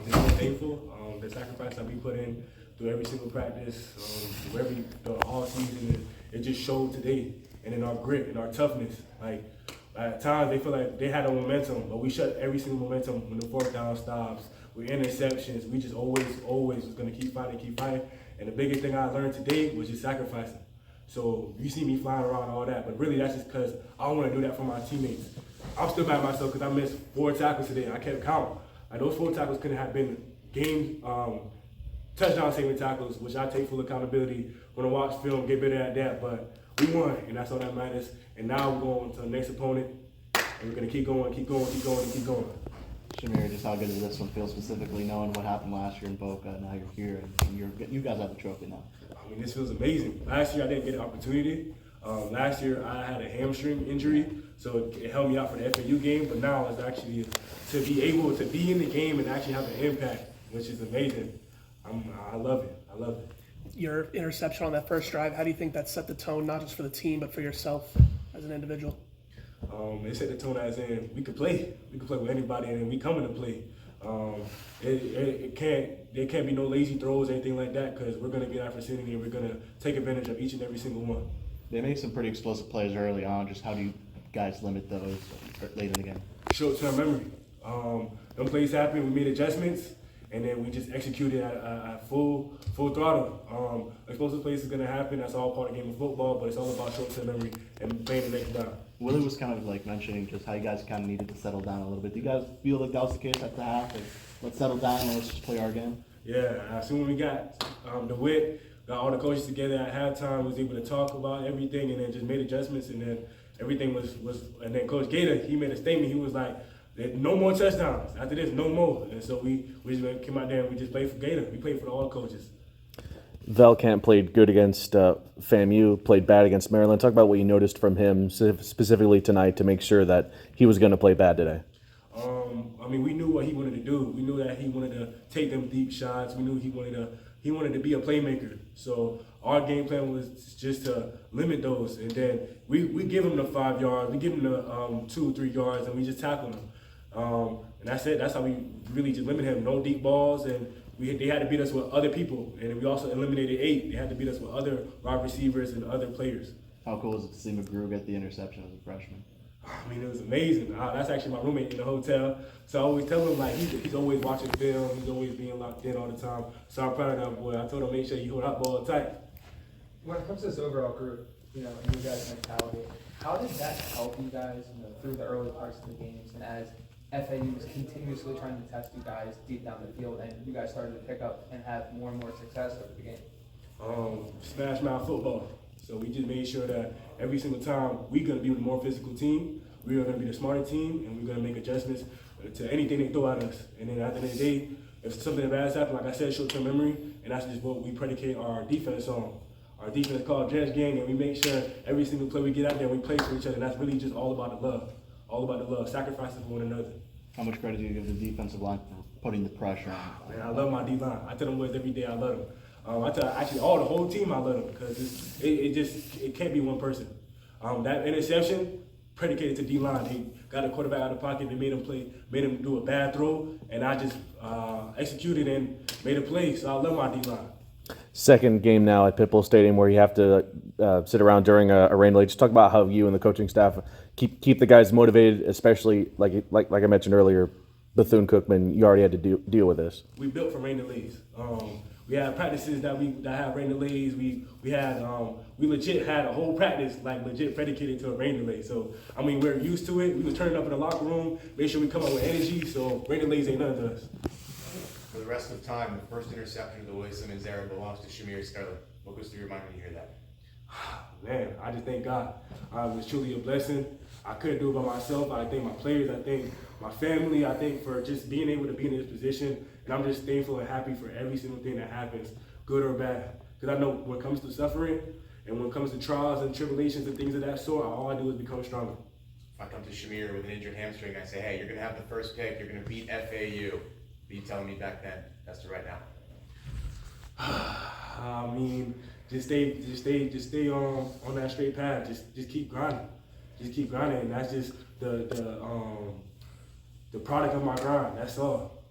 just so thankful. The sacrifice that we put in through every single practice, through the all season, it just showed today. And in our grit and our toughness, like at times they feel like they had no momentum, but we shut every single momentum when the fourth down stops, with interceptions. We just always was gonna keep fighting. And the biggest thing I learned today was just sacrificing. So you see me flying around all that, but really that's just because I want to do that for my teammates. I'm still mad at myself because I missed 4 tackles today. I kept count. Like those 4 tackles couldn't have been game touchdown saving tackles, which I take full accountability when I watch film, get better at that. But we won, and that's all that matters. And now we're going to the next opponent, and we're going to keep going. Shamir, just how good does this one feel specifically, knowing what happened last year in Boca? Now you're here, and you guys have the trophy now. I mean, this feels amazing. Last year I didn't get an opportunity. Last year I had a hamstring injury, so it held me out for the FAU game. But now it's actually to be able to be in the game and actually have an impact, which is amazing. I love it. Your interception on that first drive, how do you think that set the tone, not just for the team, but for yourself as an individual? It set the tone as in we could play with anybody, and we coming to play. There can't be no lazy throws or anything like that, because we're going to get our opportunity and we're going to take advantage of each and every single one. They made some pretty explosive plays early on. Just how do you guys limit those late in the game? Short-term memory. Them plays happened, we made adjustments, and then we just executed at full throttle. Explosive plays is going to happen. That's all part of the game of football, but it's all about short-term memory and playing the next down. Willie was kind of like mentioning just how you guys kind of needed to settle down a little bit. Do you guys feel like that was the case at the half? Like, let's settle down and let's just play our game? Yeah, as soon as we got the wit, got all the coaches together at halftime, was able to talk about everything, and then just made adjustments, and then everything was and then Coach Gator, he made a statement. He was like, no more touchdowns. After this, no more. And so we just came out there and we just played for Gator. We played for all the coaches. Velkamp played good against FAMU, played bad against Maryland. Talk about what you noticed from him specifically tonight to make sure that he was going to play bad today. I mean, we knew what he wanted to do. We knew that he wanted to take them deep shots. We knew he wanted to be a playmaker. So our game plan was just to limit those, and then we give him the 5 yards, we give him the 2 or 3 yards, and we just tackle him. And that's it. That's how we really just limit him. No deep balls, and they had to beat us with other people, and we also eliminated 8. They had to beat us with other wide receivers and other players. How cool was it to see McGrew get the interception as a freshman? I mean, it was amazing. That's actually my roommate in the hotel. So I always tell him, like, he's always watching film. He's always being locked in all the time. So I'm proud of that boy. I told him, make sure you hold that ball tight. When it comes to this overall group, and you guys' mentality, how did that help you guys, through the early parts of the games, and as FAU was continuously trying to test you guys deep down the field, and you guys started to pick up and have more and more success over the game? Smash mouth football. So we just made sure that every single time we're going to be the more physical team, we're going to be the smarter team, and we're going to make adjustments to anything they throw at us. And then at the end of the day, if something bad happens, like I said, short-term memory, and that's just what we predicate our defense on. Our defense is called Dredge Gang, and we make sure every single play we get out there, we play for each other, and that's really just all about the love. All about the love, sacrificing for one another. How much credit do you give the defensive line for putting the pressure on? Man, I love my D-line. I tell them boys every day I love them. I tell actually the whole team I love them, because it can't be one person. That interception predicated to D-line. They got a quarterback out of the pocket. They made him do a bad throw, and I just executed and made a play. So I love my D-line. Second game now at Pitbull Stadium where you have to sit around during a rain delay. Just talk about how you and the coaching staff keep the guys motivated, especially like I mentioned earlier, Bethune-Cookman. You already had to deal with this. We built for rain delays. We had practices that have rain delays. We legit had a whole practice like legit predicated to a rain delay. So I mean, we're used to it. We were turning up in the locker room, make sure we come up with energy. So rain delays ain't nothing to us. For the rest of time, the first interception of the Willie Simmons era belongs to Shamir Sterlin. What goes through your mind when you hear that? Man, I just thank God. It was truly a blessing. I couldn't do it by myself. I thank my players. I thank my family. I thank for just being able to be in this position. And I'm just thankful and happy for every single thing that happens, good or bad. Because I know when it comes to suffering and when it comes to trials and tribulations and things of that sort, all I do is become stronger. If I come to Shamir with an injured hamstring, I say, hey, you're going to have the first pick. You're going to beat FAU. What are you telling me back then? That's the right now. I mean, just stay on that straight path. Just keep grinding. Just keep grinding. And that's just the product of my grind. That's all.